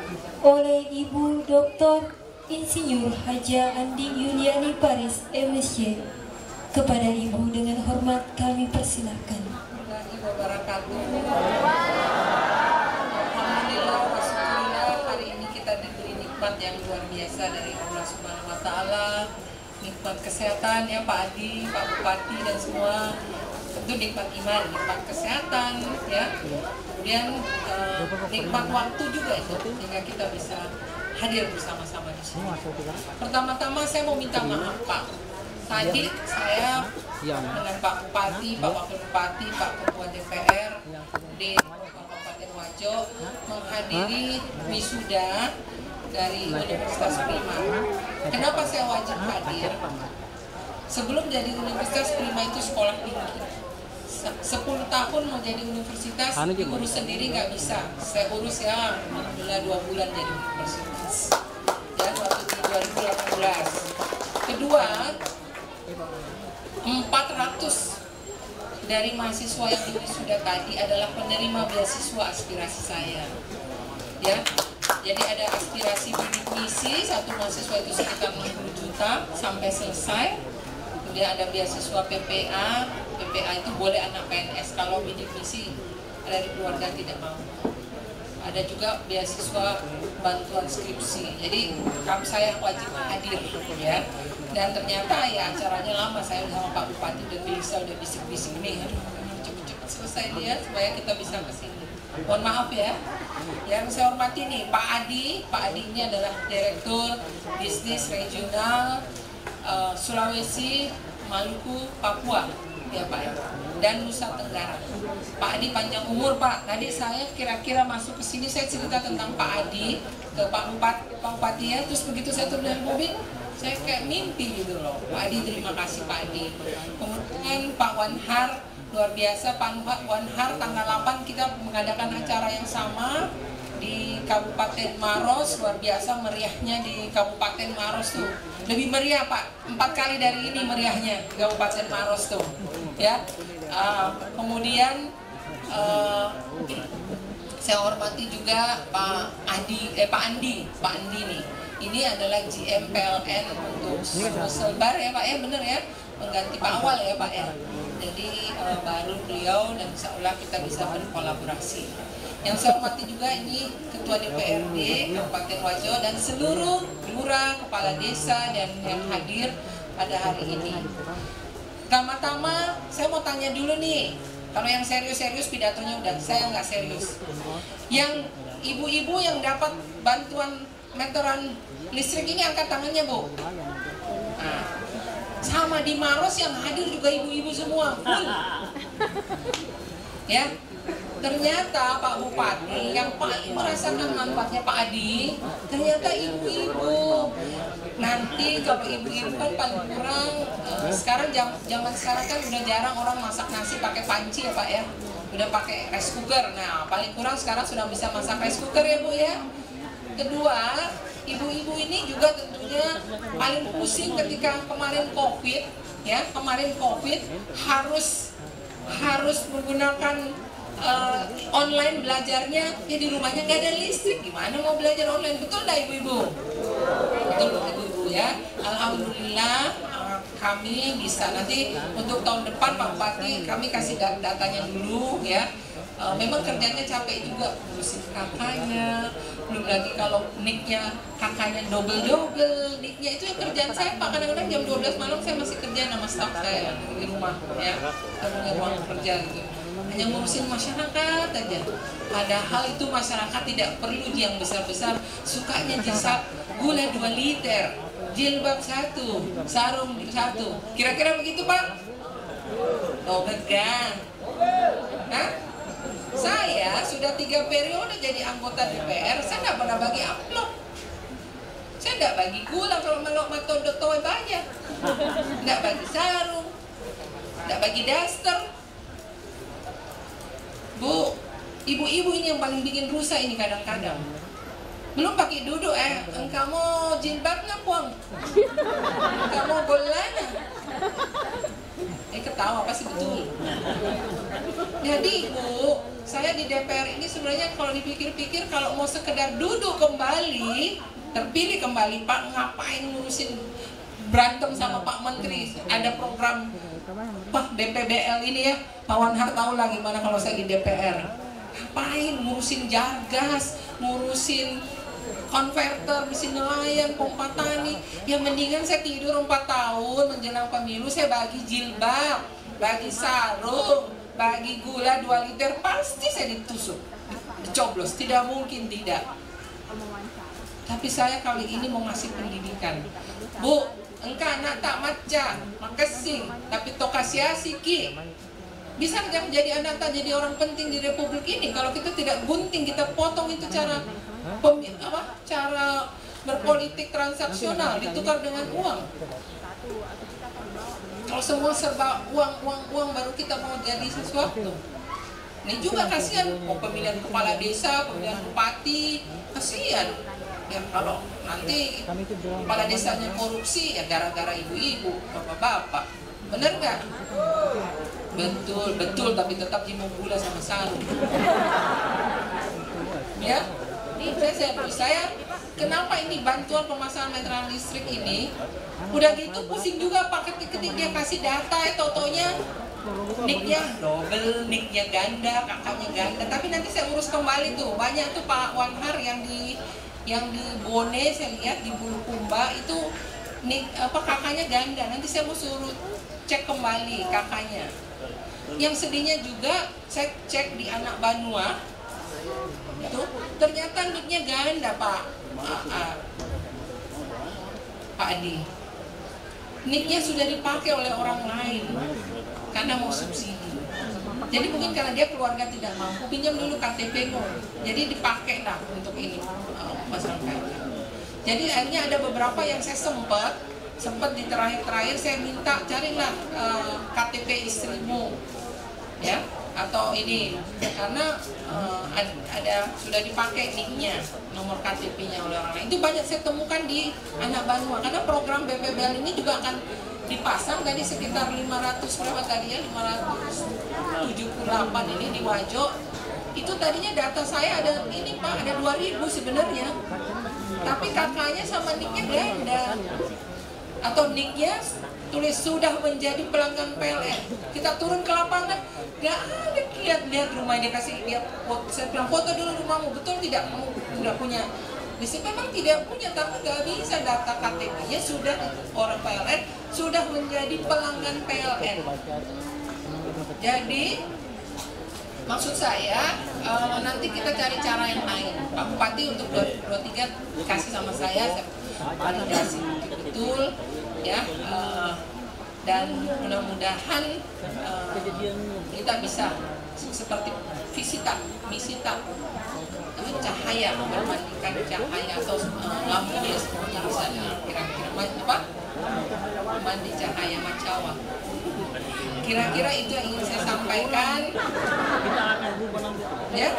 oleh Ibu Dr. Insinyur Haja Andi Yuliani Paris MSc. Kepada Ibu dengan hormat kami persilakan. Alhamdulillah wasyukurillah, hari ini kita diberi nikmat yang luar biasa dari Allah Subhanahu wa Ta'ala. Nikmat kesehatan ya Pak Adi, Pak Bupati dan semua. Tentu nikmat iman, nikmat kesehatan ya. Kemudian nikmat waktu juga itu sehingga kita bisa hadir bersama-sama di sini. Pertama-tama saya mau minta maaf Pak. Tadi saya dengan Pak Bupati, Pak Wakil Bupati, Pak Ketua DPR di Kabupaten Wajo menghadiri wisuda dari Universitas Prima. Kenapa saya wajib hadir? Sebelum jadi Universitas Prima itu sekolah tinggi. 10 tahun mau jadi universitas, diurus sendiri nggak bisa. Saya urus ya, alhamdulillah 2 bulan jadi universitas. Ya, waktu di 2018. Kedua, 400 dari mahasiswa yang diwisuda tadi adalah penerima beasiswa aspirasi saya. Ya, jadi ada aspirasi bidik misi, satu mahasiswa itu sekitar 60 juta sampai selesai. Kemudian ada beasiswa PPA itu boleh anak PNS, kalau bidik misi dari keluarga tidak mau. Ada juga beasiswa bantuan skripsi. Jadi saya wajib hadir ya. Dan ternyata ya acaranya lama, saya sama Pak Bupati udah bisa, udah bisik-bisik nih, aduh cepet-cepet selesai dia supaya kita bisa kesini. Mohon maaf ya. Yang saya hormati nih Pak Adi. Pak Adi ini adalah Direktur Bisnis Regional Sulawesi, Maluku, Papua, ya Pak ya, dan Nusa Tenggara. Pak Adi panjang umur Pak. Tadi saya kira-kira masuk ke sini saya cerita tentang Pak Adi ke Pak Bupati ya. Terus begitu saya turun dari mobil, saya kayak mimpi gitu loh. Pak Adi, terima kasih Pak Adi. Kemudian Pak Wanhar, luar biasa Pak Wanhar. Tanggal 8 kita mengadakan acara yang sama di Kabupaten Maros. Luar biasa meriahnya di Kabupaten Maros tuh. Lebih meriah Pak, 4 kali dari ini meriahnya di Kabupaten Maros tuh ya. Kemudian saya hormati juga Pak Andi nih. Ini adalah GM PLN untuk Sulbar ya Pak ya, bener ya, pengganti Pak Awal ya Pak ya. Jadi baru beliau dan insya Allah kita bisa berkolaborasi. Yang saya hormati juga ini Ketua DPRD Kabupaten Wajo dan seluruh lurah, kepala desa dan yang hadir pada hari ini. Pertama-tama saya mau tanya dulu nih, kalau yang serius-serius pidatonya udah, saya nggak serius. Yang ibu-ibu yang dapat bantuan meteran listrik ini angkat tangannya Bu. Nah, sama di Maros yang hadir juga ibu-ibu semua, full. Ya. Ternyata Pak Bupati yang paling merasakan manfaatnya Pak Adi, ternyata ibu-ibu. Nanti kalau ibu-ibu kan paling kurang, sekarang zaman sekarang kan udah jarang orang masak nasi pakai panci ya Pak ya, udah pakai rice cooker. Nah paling kurang sekarang sudah bisa masak rice cooker ya Bu ya. Kedua, ibu-ibu ini juga tentunya paling pusing ketika kemarin COVID ya, harus menggunakan online belajarnya ya, di rumahnya nggak ada listrik, gimana mau belajar online, betul nggak ibu-ibu? Betul ibu-ibu ya. Alhamdulillah kami bisa nanti untuk tahun depan Pak Bupati kami kasih datanya dulu ya. Memang kerjanya capek juga, ngurusin kakaknya, belum lagi kalau nicknya kakaknya double nicknya, itu yang kerjaan saya Pak. Kadang-kadang jam 12 malam saya masih kerja sama staf saya di rumah ya, punya ruang kerja gitu. Hanya ngurusin masyarakat aja. Padahal itu masyarakat tidak perlu yang besar-besar. Sukanya jasa gula 2 liter, jilbab 1, sarung 1. Kira-kira begitu Pak? Oh enggak. Hah? Saya sudah 3 periode jadi anggota DPR. Saya nggak pernah bagi amplop. Saya nggak bagi gula kalau melok matodo toy banyak. Nggak bagi sarung. Nggak bagi daster. Bu, ibu-ibu ini yang paling bikin rusak ini kadang-kadang. Belum pakai duduk engkau mau jilbabnya puang, engkau mau bolanya. Ketawa pasti betul. Jadi Bu, saya di DPR ini sebenarnya kalau dipikir-pikir kalau mau sekedar duduk kembali, terpilih kembali Pak, ngapain ngurusin berantem sama Pak Menteri? Ada program Pak BPBL ini ya, Pak Wanhar tahu lah gimana kalau saya di DPR. Ngapain ngurusin jargas, ngurusin konverter, mesin nelayan, pompa tani. Ya mendingan saya tidur 4 tahun menjelang pemilu, saya bagi jilbab, bagi sarung, bagi gula 2 liter, pasti saya ditusuk, dicoblos, tidak mungkin tidak. Tapi saya kali ini mau ngasih pendidikan. Bu, engkau anak tak maca, makasih, tapi tokasiasi ki. Bisa nggak menjadi anak tak jadi orang penting di Republik ini kalau kita tidak gunting, kita potong itu cara berpolitik transaksional, ditukar dengan uang. Kalau semua serba uang baru kita mau jadi sesuatu. Ini juga kasihan, mau pemilihan kepala desa, pemilihan bupati, kasihan. Ya kalau nanti kepala desanya korupsi ya gara-gara ibu-ibu, bapak-bapak. Bener nggak? Betul, tapi tetap dimau gula sama sarung. Ya, saya kenapa ini bantuan pemasangan meteran listrik ini? Udah gitu pusing juga Pak ketika dia kasih data, totonya nicknya double, nicknya ganda, kakaknya ganda. Tapi nanti saya urus kembali tuh, banyak tuh Pak Wanhar yang di Bone saya lihat di Bulukumba itu kakaknya ganda. Nanti saya mau suruh cek kembali kakaknya. Yang sedihnya juga saya cek di Anak Banua Itu ternyata niknya ganda Pak Adi. Niknya sudah dipakai oleh orang lain karena mau subsidi. Jadi mungkin karena dia keluarga tidak mampu, pinjam dulu KTP kok. Jadi dipakai lah untuk ini masyarakat. Jadi akhirnya ada beberapa yang saya sempat di terakhir saya minta carilah KTP istrimu, ya, atau ini karena ada sudah dipakai niknya, nomor KTP-nya oleh orang lain. Itu banyak saya temukan di Anak Banua karena program BPBL ini juga akan dipasang tadi sekitar 500 berapa tadi ya, 578 ini di Wajo. Itu tadinya data saya ada ini Pak, ada 2000 sebenarnya, tapi kakaknya sama niknya ganda, atau niknya tulis sudah menjadi pelanggan PLN. Kita turun ke lapangan, nggak ada, lihat rumah, dia kasih lihat foto. Saya bilang foto dulu rumahmu, betul tidak? Kamu sudah punya? Bisa memang tidak punya, tapi nggak bisa, data KTP-nya sudah orang PLN, sudah menjadi pelanggan PLN. Jadi maksud saya nanti kita cari cara yang lain. Pak Bupati untuk 2023 kasih sama saya validasi betul ya, dan mudah-mudahan kita bisa seperti misita cahaya, memandikan cahaya atau lampu ya semuanya bisa kira-kira apa? Mandi cahaya macawa. Kira-kira itu yang ingin saya sampaikan. Ya,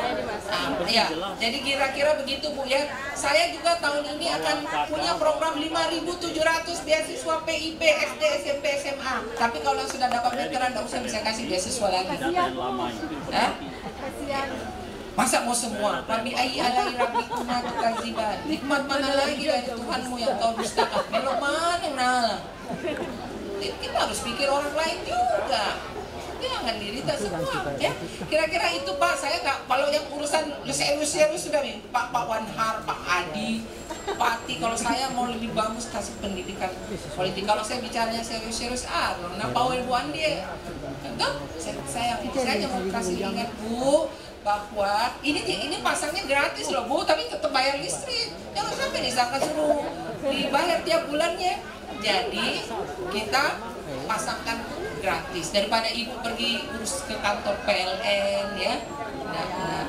ya. Jadi kira-kira begitu Bu ya. Saya juga tahun ini akan punya program 5.700 beasiswa PIP SD, SMP, SMA. Tapi kalau sudah dapat veteran, tidak usah bisa kasih beasiswa lagi. Masa mau semua? Rabbi ayyi alai rabbikuma tukadziban. Nikmat mana lagi dari Tuhanmu yang kau dustakan? Belok mana? Kita harus pikir orang lain juga. Jangan diri kita semua. Ya, kira-kira itu Pak. Saya nggak, kalau yang urusan serius sudah nih. Pak Wanhar, Pak Adi, Pak Ati. Kalau saya mau lebih bagus kasih pendidikan politik. Kalau saya bicaranya serius-serius, nah Pak Bu Andi, saya hanya mau kasih ingat Bu, bahwa ini pasangnya gratis loh Bu, tapi tetap bayar listrik. Jangan sampai disangka suruh dibayar tiap bulannya. Jadi kita pasangkan gratis daripada ibu pergi urus ke kantor PLN ya. Nah,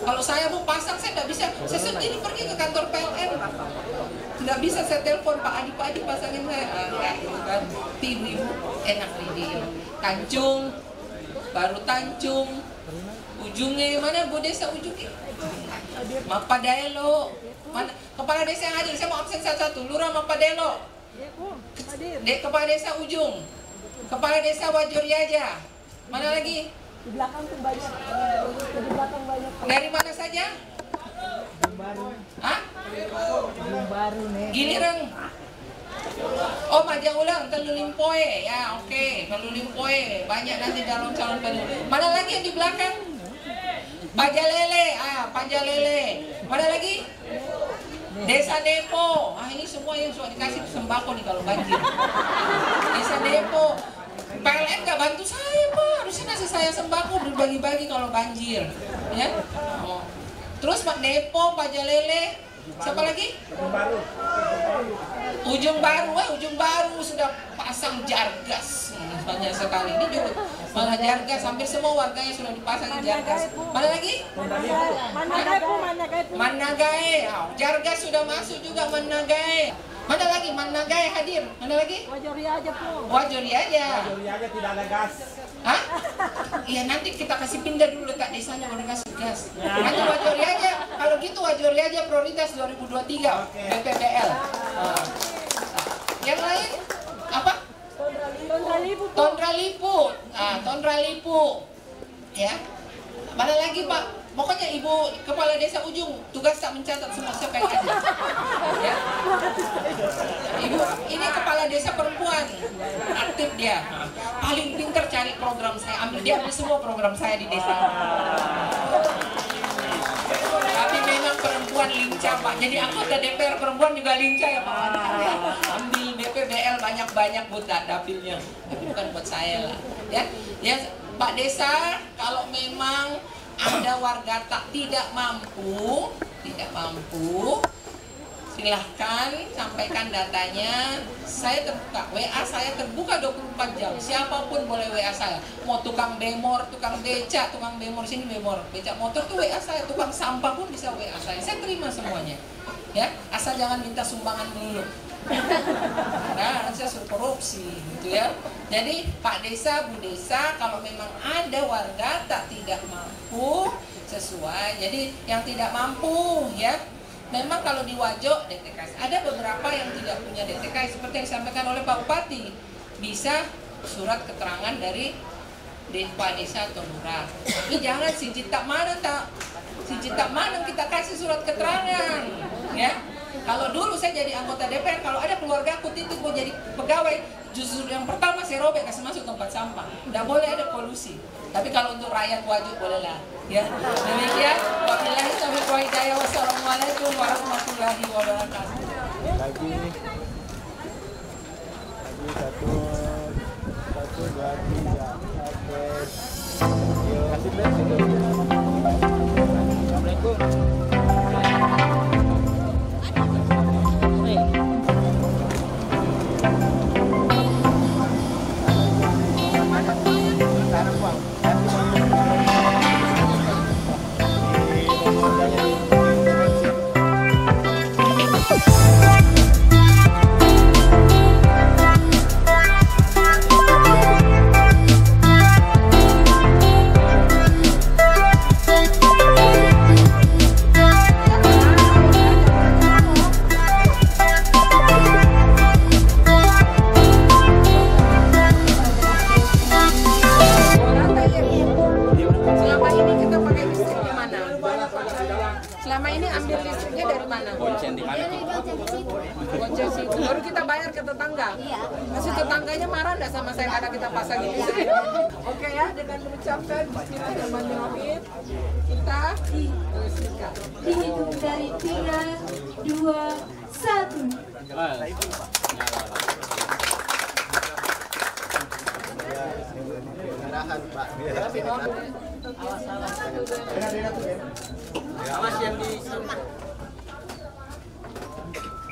kalau saya Bu pasang, saya nggak bisa, saya sendiri pergi ke kantor PLN, nggak bisa saya telepon Pak Adi pasangin saya, ya gitu kan. Ibu enak nih di Tanjung, baru Tanjung. Ujungnya mana Bu Desa ujungnya? Mapadelo. Mana kepala desa yang hadir? Saya mau absen satu-satu. Lurah Mapadelo. Kepala desa ujung. Kepala desa Wajoriaja. Mana lagi? Di belakang tuh banyak. Di belakang banyak. Dari mana saja? Hah? Baru nih. Gilireng. Oh, Majang Ulang, Telulimpoe. Ya, oke. Telulimpoe. Banyak nanti calon-calon baru. Mana lagi yang di belakang? Pajalele, Pajalele. Mana lagi? Desa Depo. Ini semua yang sudah dikasih sembako nih kalau banjir. Desa Depo. PLN nggak bantu saya Pak. Harusnya ngasih saya sembako, berbagi-bagi kalau banjir. Ya. Oh. Terus Pak Depo, Pajalele. Siapa lagi? Ujung Baru sudah pasang Jargas. Banyak sekali. Ini juga malah Jargas, hampir semua warganya sudah dipasang Jargas. Mana lagi? Managae. Jargas sudah masuk juga Managae. Mana lagi? Managae hadir. Mana lagi? Wajoriaja Po. Wajoriaja. Wajoriaja tidak ada gas. Hah? Iya, nanti kita kasih pindah dulu letak desanya baru kasih gas. Nanti Wajoriaja, kalau gitu Wajoriaja prioritas 2023 BPBL. Yang lain apa? Tondralipu. Tondralipu. Ya. Mana lagi Pak? Pokoknya Ibu Kepala Desa Ujung tugas tak mencatat semua siapa yang ada. Ya. Ibu ini Kepala Desa perempuan, aktif dia. Paling pintar cari program saya, dia ambil semua program saya di desa. Tapi memang perempuan lincah Pak. Jadi anggota DPR perempuan juga lincah ya Pak. Ambil BPBL banyak-banyak buat dapilnya. Tapi bukan buat saya lah. Ya Pak Desa, kalau memang ada warga tidak mampu, silahkan sampaikan datanya. Saya terbuka, WA saya terbuka 24 jam. Siapapun boleh WA saya. Mau tukang bemor, tukang beca, tukang bemor sini bemor, becak motor tuh WA saya. Tukang sampah pun bisa WA saya. Saya terima semuanya. Ya, asal jangan minta sumbangan dulu. Nah, saya suruh korupsi, gitu ya. Jadi Pak Desa, Bu Desa, kalau memang ada warga tidak mampu sesuai. Jadi yang tidak mampu, ya. Memang kalau di Wajo DTKS ada beberapa yang tidak punya DTKS seperti yang disampaikan oleh Pak Bupati, bisa surat keterangan dari Pak Desa atau Lurah. Tapi jangan si Cita mana kita kasih surat keterangan, ya. Kalau dulu saya jadi anggota DPR, kalau ada keluarga aku titip mau jadi pegawai, justru yang pertama saya robek kasih masuk tempat sampah. Tidak boleh ada polusi. Tapi kalau untuk rakyat wajib bolehlah. Ya, demikian. Wabillahi taufiq wal hidayah. Wassalamualaikum warahmatullahi wabarakatuh. Lagi 1, 2, 3. Oke. Kasih Assalamualaikum. Selama ini ambil listriknya dari mana? Bonceng di mana? Bonceng situ. Baru kita bayar ke tetangga. Masih tetangganya marah nggak sama saya karena kita pasangin listrik? Oke ya, dengan mengucapkan Bismillahirrahmanirrahim, kita sikat. Dihitung dari 3, 2, 1.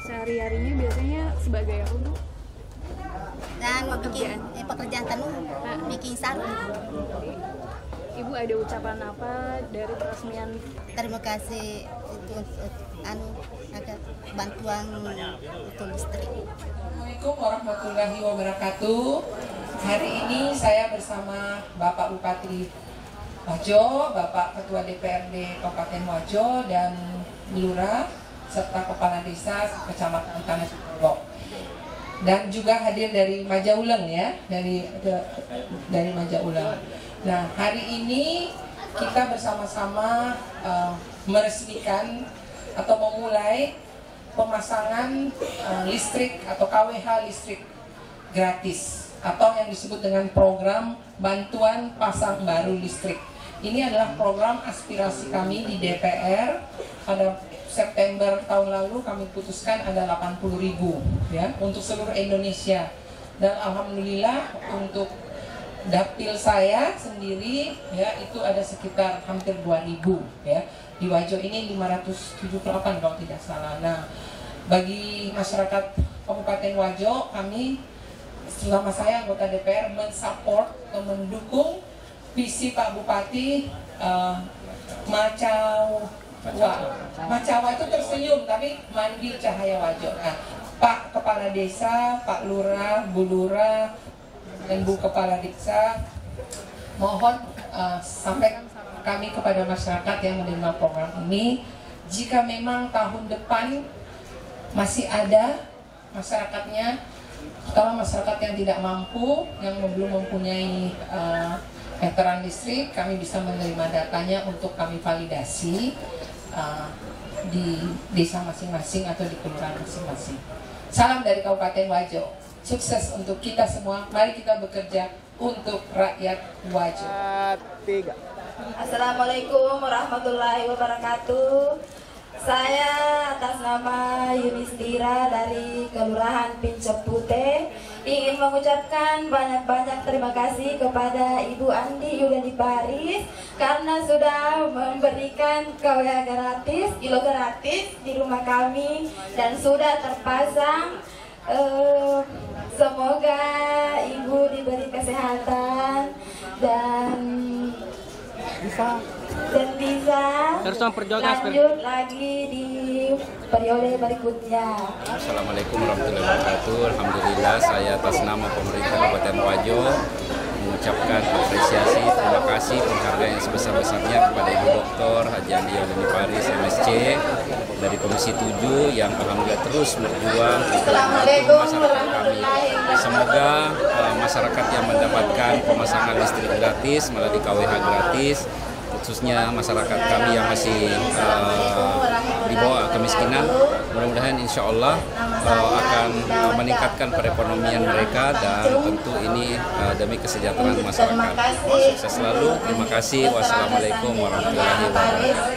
Sehari-harinya biasanya sebagai apa, Bu? Dan bikin pekerjaan tenun, bikin sarung. Ibu ada ucapan apa dari peresmian? Terima kasih untuk agar bantuan untuk listrik. Assalamualaikum warahmatullahi wabarakatuh. Hari ini saya bersama Bapak Bupati Wajo, Bapak Ketua DPRD Kabupaten Wajo, dan Lurah serta Kepala Desa Kecamatan Tanah Sukobo. Dan juga hadir dari Majauleng ya, dari Majauleng. Nah, hari ini kita bersama-sama meresmikan atau memulai pemasangan listrik atau KWH listrik gratis atau yang disebut dengan program bantuan pasang baru listrik. Ini adalah program aspirasi kami di DPR. Pada September tahun lalu kami putuskan ada 80.000 ya untuk seluruh Indonesia. Dan alhamdulillah untuk dapil saya sendiri ya itu ada sekitar hampir 2.000 ya. Di Wajo ini 578 kalau tidak salah. Nah, bagi masyarakat Kabupaten Wajo, kami selama saya anggota DPR mensupport atau mendukung visi Pak Bupati Macawa itu tersenyum tapi mandi cahaya Wajo. Nah, Pak Kepala Desa, Pak Lurah, Bu Lurah, dan Bu Kepala Desa, mohon sampaikan kami kepada masyarakat yang menerima program ini, jika memang tahun depan masih ada masyarakatnya, kalau masyarakat yang tidak mampu, yang belum mempunyai meteran listrik, kami bisa menerima datanya untuk kami validasi di desa masing-masing atau di kelurahan masing-masing. Salam dari Kabupaten Wajo, sukses untuk kita semua. Mari kita bekerja untuk rakyat Wajo. Assalamualaikum warahmatullahi wabarakatuh. Saya atas nama Yunistira dari Kelurahan Pincep Putih ingin mengucapkan banyak-banyak terima kasih kepada Ibu Andi Yuliani Paris karena sudah memberikan KWA gratis, kilo gratis di rumah kami dan sudah terpasang. Semoga Ibu diberi kesehatan dan bisa lanjut lagi di periode berikutnya. Assalamualaikum warahmatullahi wabarakatuh. Alhamdulillah, saya atas nama pemerintah Kabupaten Wajo mengucapkan apresiasi, terima kasih, penghargaan yang sebesar-besarnya kepada Ibu Dr. Haji Andi Yuliani Paris MSc dari Komisi 7 yang alhamdulillah terus berjuang untuk membantu masyarakat kami. Semoga masyarakat yang mendapatkan pemasangan listrik gratis melalui KWH gratis, khususnya masyarakat kami yang masih di bawah kemiskinan, mudah-mudahan insya Allah akan meningkatkan perekonomian mereka dan tentu ini demi kesejahteraan masyarakat. Sukses selalu, terima kasih. Wassalamualaikum warahmatullahi wabarakatuh.